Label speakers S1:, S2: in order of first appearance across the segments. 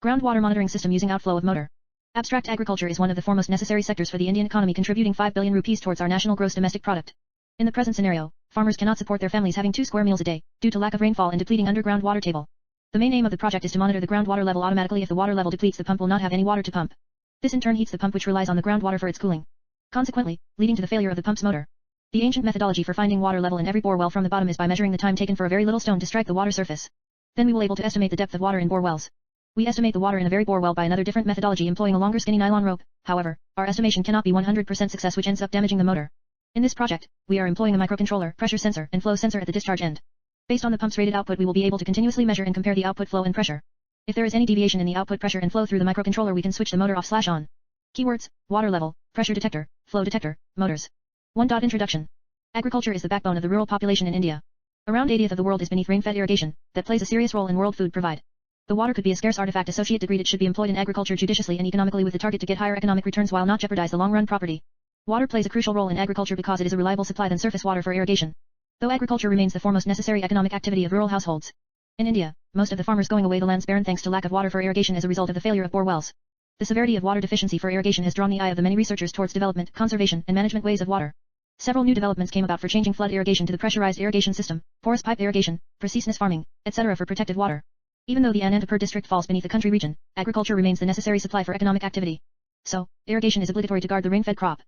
S1: Groundwater monitoring system using outflow of motor. Abstract agriculture is one of the foremost necessary sectors for the Indian economy, contributing 5 billion rupees towards our national gross domestic product. In the present scenario, farmers cannot support their families having 2 square meals a day, due to lack of rainfall and depleting underground water table. The main aim of the project is to monitor the groundwater level automatically. If the water level depletes, the pump will not have any water to pump. This in turn heats the pump, which relies on the groundwater for its cooling. Consequently, leading to the failure of the pump's motor. The ancient methodology for finding water level in every bore well from the bottom is by measuring the time taken for a very little stone to strike the water surface. Then we will able to estimate the depth of water in bore wells. We estimate the water in a very bore well by another different methodology employing a longer skinny nylon rope. However, our estimation cannot be 100% success, which ends up damaging the motor. In this project, we are employing a microcontroller, pressure sensor, and flow sensor at the discharge end. Based on the pump's rated output, we will be able to continuously measure and compare the output flow and pressure. If there is any deviation in the output pressure and flow through the microcontroller, we can switch the motor off/on. Keywords: water level, pressure detector, flow detector, motors. 1. Introduction. Agriculture is the backbone of the rural population in India. Around 80% of the world is beneath rain-fed irrigation, that plays a serious role in world food provide. The water could be a scarce artifact. Associate degree. It should be employed in agriculture judiciously and economically with the target to get higher economic returns while not jeopardize the long-run property. Water plays a crucial role in agriculture because it is a reliable supply than surface water for irrigation. Though agriculture remains the foremost necessary economic activity of rural households. In India, most of the farmers going away the land's barren thanks to lack of water for irrigation as a result of the failure of bore wells. The severity of water deficiency for irrigation has drawn the eye of the many researchers towards development, conservation, and management ways of water. Several new developments came about for changing flood irrigation to the pressurized irrigation system, porous pipe irrigation, preciseness farming, etc. for protected water. Even though the Anantapur district falls beneath the country region, agriculture remains the necessary supply for economic activity. So, irrigation is obligatory to guard the rain-fed crop.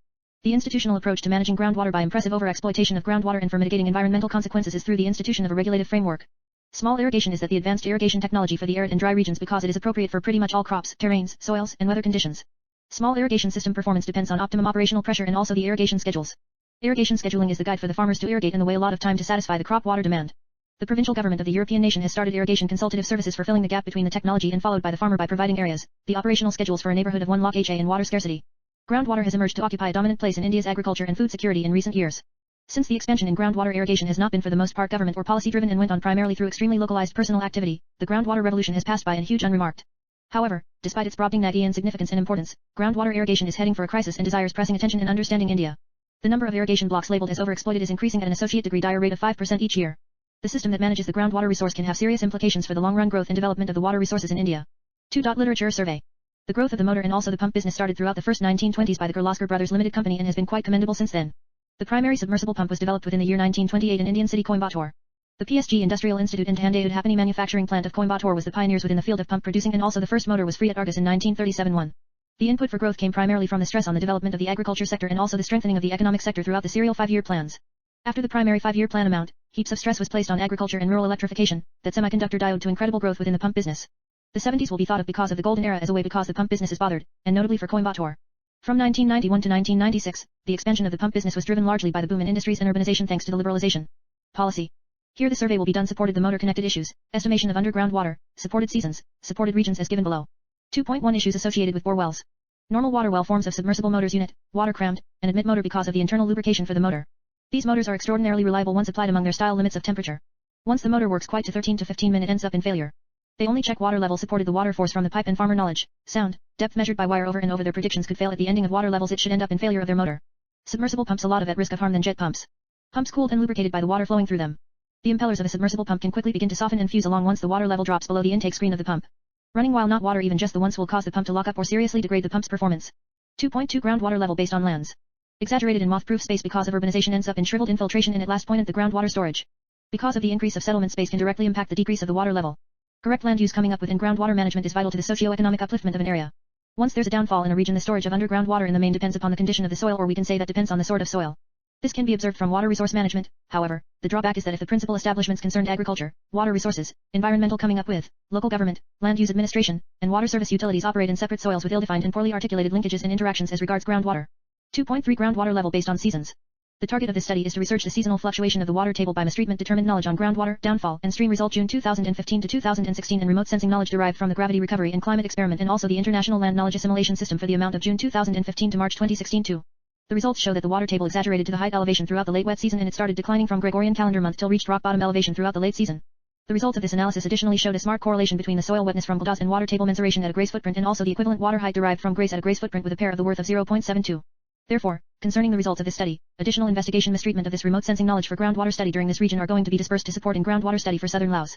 S1: The institutional approach to managing groundwater by impressive overexploitation of groundwater and for mitigating environmental consequences is through the institution of a regulative framework. Small irrigation is the advanced irrigation technology for the arid and dry regions because it is appropriate for pretty much all crops, terrains, soils, and weather conditions. Small irrigation system performance depends on optimum operational pressure and also the irrigation schedules. Irrigation scheduling is the guide for the farmers to irrigate in the way a lot of time to satisfy the crop water demand. The provincial government of the European nation has started irrigation consultative services for filling the gap between the technology and followed by the farmer by providing areas, the operational schedules for a neighborhood of 1 lakh ha in water scarcity. Groundwater has emerged to occupy a dominant place in India's agriculture and food security in recent years. Since the expansion in groundwater irrigation has not been for the most part government or policy driven and went on primarily through extremely localized personal activity, the groundwater revolution has passed by and huge unremarked. However, despite its Brobdingnagi significance and importance, groundwater irrigation is heading for a crisis and desires pressing attention and understanding. India. The number of irrigation blocks labeled as overexploited is increasing at an associate degree dire rate of 5% each year. The system that manages the groundwater resource can have serious implications for the long-run growth and development of the water resources in India. 2. Literature survey. The growth of the motor and also the pump business started throughout the first 1920s by the Kirloskar Brothers Limited Company and has been quite commendable since then. The primary submersible pump was developed within the year 1928 in Indian city Coimbatore. The PSG Industrial Institute and Handayud Happani manufacturing plant of Coimbatore was the pioneers within the field of pump producing, and also the first motor was free at Argus in 1937. The input for growth came primarily from the stress on the development of the agriculture sector and also the strengthening of the economic sector throughout the serial 5-year plans. After the primary 5-year plan amount, heaps of stress was placed on agriculture and rural electrification, that semiconductor diode to incredible growth within the pump business. The 70s will be thought of because of the golden era as a way because the pump business is bothered, and notably for Coimbatore. From 1991 to 1996, the expansion of the pump business was driven largely by the boom in industries and urbanization thanks to the liberalization policy. Here the survey will be done supported the motor-connected issues, estimation of underground water, supported seasons, supported regions as given below. 2.1 Issues associated with bore wells. Normal water well forms of submersible motors unit, water crammed, and admit motor because of the internal lubrication for the motor. These motors are extraordinarily reliable once applied among their style limits of temperature. Once the motor works quite to 13 to 15 minutes ends up in failure. They only check water level supported the water force from the pipe and farmer knowledge, sound, depth measured by wire over and over their predictions could fail at the ending of water levels it should end up in failure of their motor. Submersible pumps a lot of at risk of harm than jet pumps. Pumps cooled and lubricated by the water flowing through them. The impellers of a submersible pump can quickly begin to soften and fuse along once the water level drops below the intake screen of the pump. Running while not water even just the once will cause the pump to lock up or seriously degrade the pump's performance. 2.2 Groundwater level based on lands. Exaggerated in moth-proof space because of urbanization ends up in shriveled infiltration and at last point at the groundwater storage. Because of the increase of settlement space can directly impact the decrease of the water level. Correct land use coming up within groundwater management is vital to the socio-economic upliftment of an area. Once there's a downfall in a region, the storage of underground water in the main depends upon the condition of the soil, or we can say that depends on the sort of soil. This can be observed from water resource management. However, the drawback is that if the principal establishments concerned agriculture, water resources, environmental coming up with, local government, land use administration, and water service utilities operate in separate soils with ill-defined and poorly articulated linkages and interactions as regards groundwater. 2.3 Groundwater level based on seasons. The target of this study is to research the seasonal fluctuation of the water table by mistreatment, determined knowledge on groundwater, downfall, and stream result June 2015 to 2016, and remote sensing knowledge derived from the gravity recovery and climate experiment, and also the International Land Knowledge Assimilation System for the amount of June 2015 to March 2016 too. The results show that the water table exaggerated to the height elevation throughout the late wet season and it started declining from Gregorian calendar month till reached rock bottom elevation throughout the late season. The results of this analysis additionally showed a smart correlation between the soil wetness from GLDAS and water table mensuration at a grace footprint and also the equivalent water height derived from grace at a grace footprint with a pair of the worth of 0.72. Therefore, concerning the results of this study, additional investigation mistreatment of this remote sensing knowledge for groundwater study during this region are going to be dispersed to support in groundwater study for southern Laos.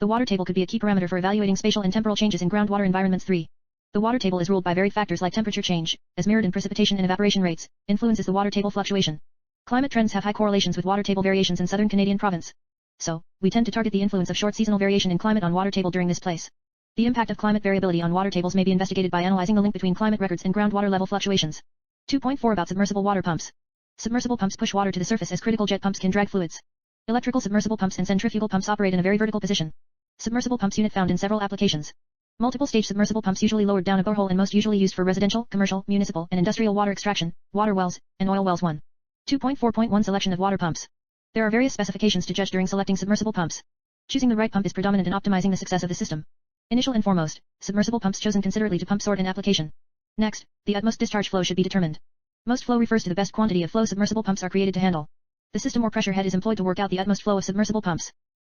S1: The water table could be a key parameter for evaluating spatial and temporal changes in groundwater environments. 3. The water table is ruled by varied factors like temperature change, as mirrored in precipitation and evaporation rates, influences the water table fluctuation. Climate trends have high correlations with water table variations in southern Canadian province. So, we tend to target the influence of short seasonal variation in climate on water table during this place. The impact of climate variability on water tables may be investigated by analyzing the link between climate records and groundwater level fluctuations. 2.4 About submersible water pumps. Submersible pumps push water to the surface as critical jet pumps can drag fluids. Electrical submersible pumps and centrifugal pumps operate in a very vertical position. Submersible pumps unit found in several applications. Multiple stage submersible pumps usually lowered down a borehole and most usually used for residential, commercial, municipal, and industrial water extraction, water wells, and oil wells. 1. 2.4.1 Selection of water pumps. There are various specifications to judge during selecting submersible pumps. Choosing the right pump is predominant in optimizing the success of the system. Initial and foremost, submersible pumps chosen considerately to pump sort and application. Next, the utmost discharge flow should be determined. Most flow refers to the best quantity of flow submersible pumps are created to handle. The system or pressure head is employed to work out the utmost flow of submersible pumps.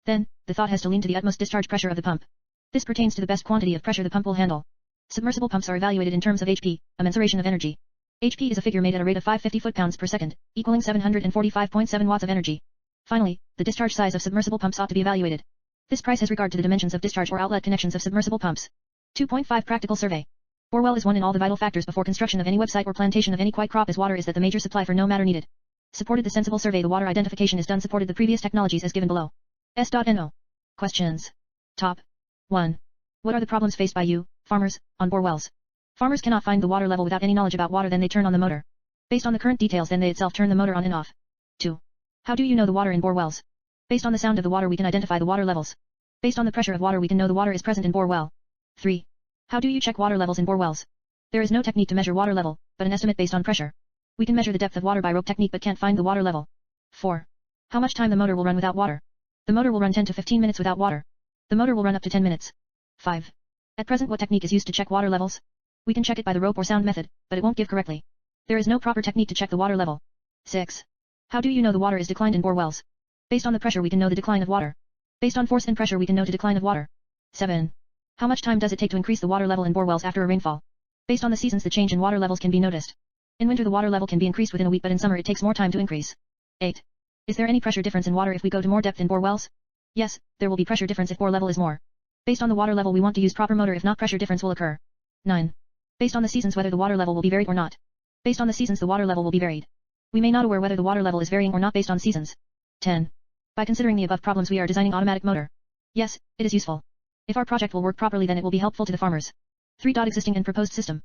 S1: Then, the thought has to lean to the utmost discharge pressure of the pump. This pertains to the best quantity of pressure the pump will handle. Submersible pumps are evaluated in terms of HP, a mensuration of energy. HP is a figure made at a rate of 550 foot-pounds per second, equaling 745.7 watts of energy. Finally, the discharge size of submersible pumps ought to be evaluated. This price has regard to the dimensions of discharge or outlet connections of submersible pumps. 2.5 Practical survey. Borewell is one in all the vital factors before construction of any website or plantation of any quiet crop as water is that the major supply for no matter needed. Supported the sensible survey the water identification is done supported the previous technologies as given below. S.No. Questions. Top 1. What are the problems faced by you, farmers, on Borewells? Farmers cannot find the water level without any knowledge about water, then they turn on the motor. Based on the current details, then they itself turn the motor on and off. 2. How do you know the water in Borewells? Based on the sound of the water we can identify the water levels. Based on the pressure of water we can know the water is present in Borewell. 3. How do you check water levels in Borewells? There is no technique to measure water level, but an estimate based on pressure. We can measure the depth of water by rope technique but can't find the water level. 4. How much time the motor will run without water? The motor will run 10 to 15 minutes without water. The motor will run up to 10 minutes. 5. At present what technique is used to check water levels? We can check it by the rope or sound method, but it won't give correctly. There is no proper technique to check the water level. 6. How do you know the water is declined in Borewells? Based on the pressure we can know the decline of water. Based on force and pressure we can know the decline of water. 7. How much time does it take to increase the water level in Borewells after a rainfall? Based on the seasons the change in water levels can be noticed. In winter the water level can be increased within a week but in summer it takes more time to increase. 8. Is there any pressure difference in water if we go to more depth in Borewells? Yes, there will be pressure difference if bore level is more. Based on the water level we want to use proper motor, if not pressure difference will occur. 9. Based on the seasons whether the water level will be varied or not. Based on the seasons the water level will be varied. We may not aware whether the water level is varying or not based on seasons. 10. By considering the above problems we are designing automatic motor. Yes, it is useful. If our project will work properly then it will be helpful to the farmers. 3. Existing and proposed system.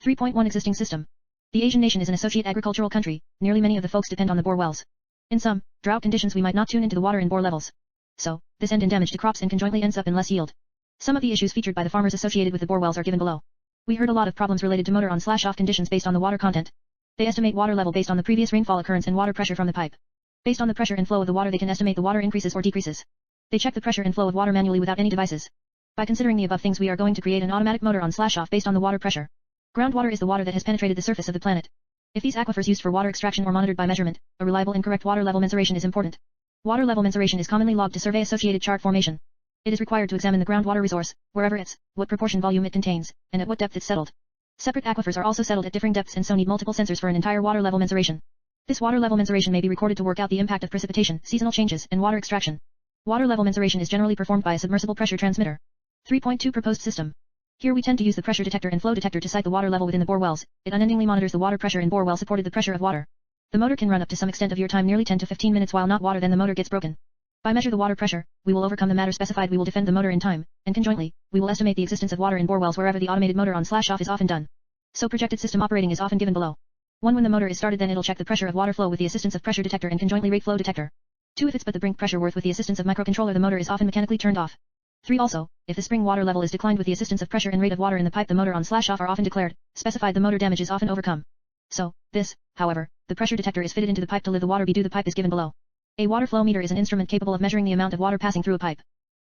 S1: 3.1 Existing system. The Asian nation is an associate agricultural country, nearly many of the folks depend on the bore wells. In some drought conditions we might not tune into the water in bore levels. So, this end in damage to crops and conjointly ends up in less yield. Some of the issues featured by the farmers associated with the bore wells are given below. We heard a lot of problems related to motor on/off conditions based on the water content. They estimate water level based on the previous rainfall occurrence and water pressure from the pipe. Based on the pressure and flow of the water they can estimate the water increases or decreases. They check the pressure and flow of water manually without any devices. By considering the above things we are going to create an automatic motor on/off based on the water pressure. Groundwater is the water that has penetrated the surface of the planet. If these aquifers used for water extraction or monitored by measurement, a reliable and correct water level mensuration is important. Water level mensuration is commonly logged to survey associated chart formation. It is required to examine the groundwater resource, wherever it's, what proportion volume it contains, and at what depth it's settled. Separate aquifers are also settled at differing depths and so need multiple sensors for an entire water level mensuration. This water level mensuration may be recorded to work out the impact of precipitation, seasonal changes, and water extraction. Water level mensuration is generally performed by a submersible pressure transmitter. 3.2 Proposed system. Here we tend to use the pressure detector and flow detector to cite the water level within the bore wells. It unendingly monitors the water pressure in bore well supported the pressure of water. The motor can run up to some extent of your time, nearly 10 to 15 minutes while not water, then the motor gets broken. By measure the water pressure, we will overcome the matter specified, we will defend the motor in time, and conjointly, we will estimate the existence of water in bore wells wherever the automated motor on/off is often done. So projected system operating is often given below. 1. When the motor is started then it'll check the pressure of water flow with the assistance of pressure detector and conjointly rate flow detector. 2. If it's but the brink pressure worth with the assistance of microcontroller the motor is often mechanically turned off. 3. Also, if the spring water level is declined with the assistance of pressure and rate of water in the pipe the motor on/off are often declared, specified the motor damage is often overcome. So, this, however, the pressure detector is fitted into the pipe to let the water be due the pipe is given below. A water flow meter is an instrument capable of measuring the amount of water passing through a pipe.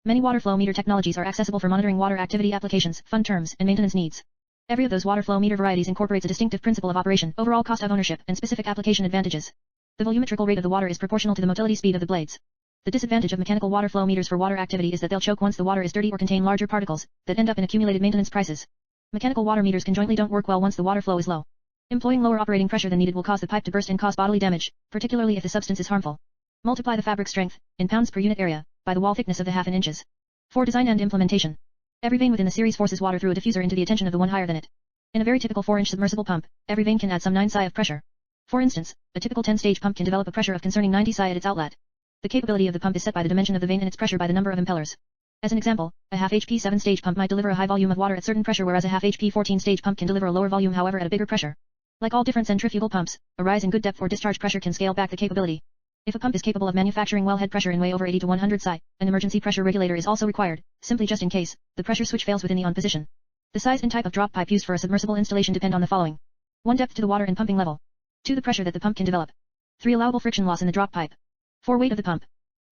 S1: Many water flow meter technologies are accessible for monitoring water activity applications, fund terms, and maintenance needs. Every of those water flow meter varieties incorporates a distinctive principle of operation, overall cost of ownership, and specific application advantages. The volumetrical rate of the water is proportional to the motility speed of the blades. The disadvantage of mechanical water flow meters for water activity is that they'll choke once the water is dirty or contain larger particles, that end up in accumulated maintenance prices. Mechanical water meters conjointly don't work well once the water flow is low. Employing lower operating pressure than needed will cause the pipe to burst and cause bodily damage, particularly if the substance is harmful. Multiply the fabric strength, in pounds per unit area, by the wall thickness of the half in inches. 4. Design and implementation. Every vane within the series forces water through a diffuser into the attention of the one higher than it. In a very typical 4-inch submersible pump, every vane can add some 9 psi of pressure. For instance, a typical 10-stage pump can develop a pressure of concerning 90 psi at its outlet. The capability of the pump is set by the dimension of the vane and its pressure by the number of impellers. As an example, a half HP 7-stage pump might deliver a high volume of water at certain pressure, whereas a half HP 14-stage pump can deliver a lower volume, however, at a bigger pressure. Like all different centrifugal pumps, a rise in good depth or discharge pressure can scale back the capability. If a pump is capable of manufacturing wellhead pressure in way over 80 to 100 psi, an emergency pressure regulator is also required, simply just in case the pressure switch fails within the on position. The size and type of drop pipe used for a submersible installation depend on the following. 1. Depth to the water and pumping level. 2. The pressure that the pump can develop. 3. Allowable friction loss in the drop pipe. 4. Weight of the pump.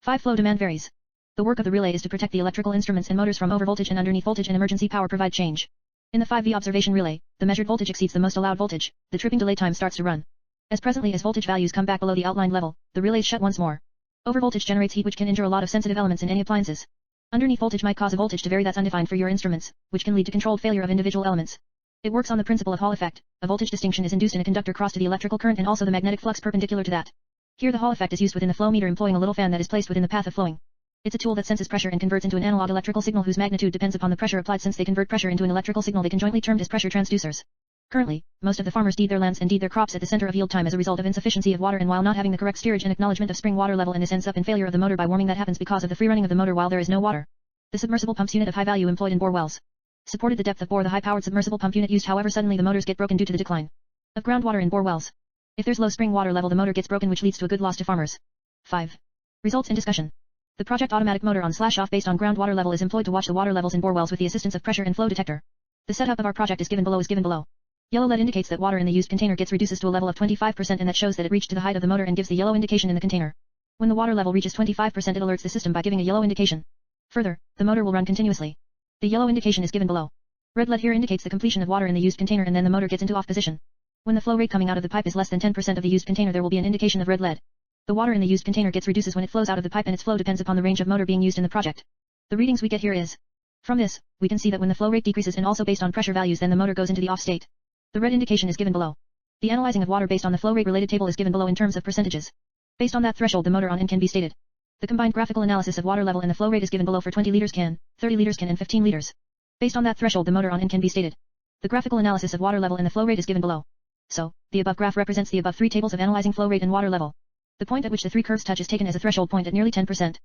S1: 5. Flow demand varies. The work of the relay is to protect the electrical instruments and motors from overvoltage and underneath voltage and emergency power provide change. In the 5V observation relay, the measured voltage exceeds the most allowed voltage, the tripping delay time starts to run. As presently as voltage values come back below the outlined level, the relays shut once more. Overvoltage generates heat which can injure a lot of sensitive elements in any appliances. Underneath voltage might cause a voltage to vary that's undefined for your instruments, which can lead to controlled failure of individual elements. It works on the principle of Hall effect. A voltage distinction is induced in a conductor cross to the electrical current and also the magnetic flux perpendicular to that. Here the Hall effect is used within the flow meter employing a little fan that is placed within the path of flowing. It's a tool that senses pressure and converts into an analog electrical signal whose magnitude depends upon the pressure applied. Since they convert pressure into an electrical signal, they can jointly termed as pressure transducers. Currently, most of the farmers deed their lands and deed their crops at the center of yield time as a result of insufficiency of water and while not having the correct steerage and acknowledgement of spring water level, and this ends up in failure of the motor by warming that happens because of the free running of the motor while there is no water. The submersible pumps unit of high value employed in Borewells supported the depth of bore. The high-powered submersible pump unit used, however, suddenly the motors get broken due to the decline of groundwater in Borewells. If there's low spring water level, the motor gets broken, which leads to a good loss to farmers. 5. Results and discussion. The project automatic motor on/off based on groundwater level is employed to watch the water levels in Borewells with the assistance of pressure and flow detector. The setup of our project is given below. Yellow LED indicates that water in the used container gets reduces to a level of 25%, and that shows that it reached to the height of the motor and gives the yellow indication in the container. When the water level reaches 25%, it alerts the system by giving a yellow indication. Further, the motor will run continuously. The yellow indication is given below. Red LED here indicates the completion of water in the used container, and then the motor gets into off position. When the flow rate coming out of the pipe is less than 10% of the used container, there will be an indication of red LED. The water in the used container gets reduces when it flows out of the pipe, and its flow depends upon the range of motor being used in the project. The readings we get here is. From this, we can see that when the flow rate decreases and also based on pressure values, then the motor goes into the off state. The red indication is given below. The analyzing of water based on the flow rate related table is given below in terms of percentages. Based on that threshold, the motor on N can be stated. The combined graphical analysis of water level and the flow rate is given below for 20 liters can, 30 liters can, and 15 liters. Based on that threshold, the motor on N can be stated. The graphical analysis of water level and the flow rate is given below. So, the above graph represents the above three tables of analyzing flow rate and water level. The point at which the three curves touch is taken as a threshold point at nearly 10%.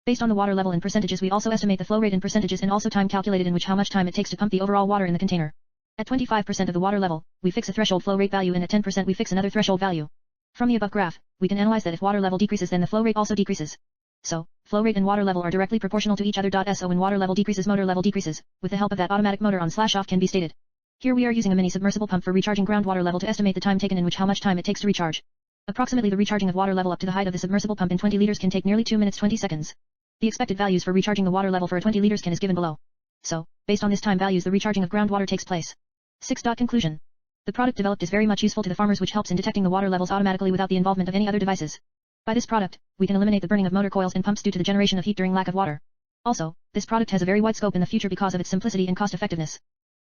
S1: Based on the water level in percentages, we also estimate the flow rate in percentages and also time calculated in which how much time it takes to pump the overall water in the container. At 25% of the water level, we fix a threshold flow rate value, and at 10% we fix another threshold value. From the above graph, we can analyze that if water level decreases, then the flow rate also decreases. So, flow rate and water level are directly proportional to each other. So when water level decreases, motor level decreases, with the help of that automatic motor on/off can be stated. Here we are using a mini submersible pump for recharging groundwater level to estimate the time taken in which how much time it takes to recharge. Approximately the recharging of water level up to the height of the submersible pump in 20 liters can take nearly 2 minutes 20 seconds. The expected values for recharging the water level for a 20 liters can is given below. So, based on this time values, the recharging of groundwater takes place. 6. Conclusion. The product developed is very much useful to the farmers, which helps in detecting the water levels automatically without the involvement of any other devices. By this product, we can eliminate the burning of motor coils and pumps due to the generation of heat during lack of water. Also, this product has a very wide scope in the future because of its simplicity and cost effectiveness.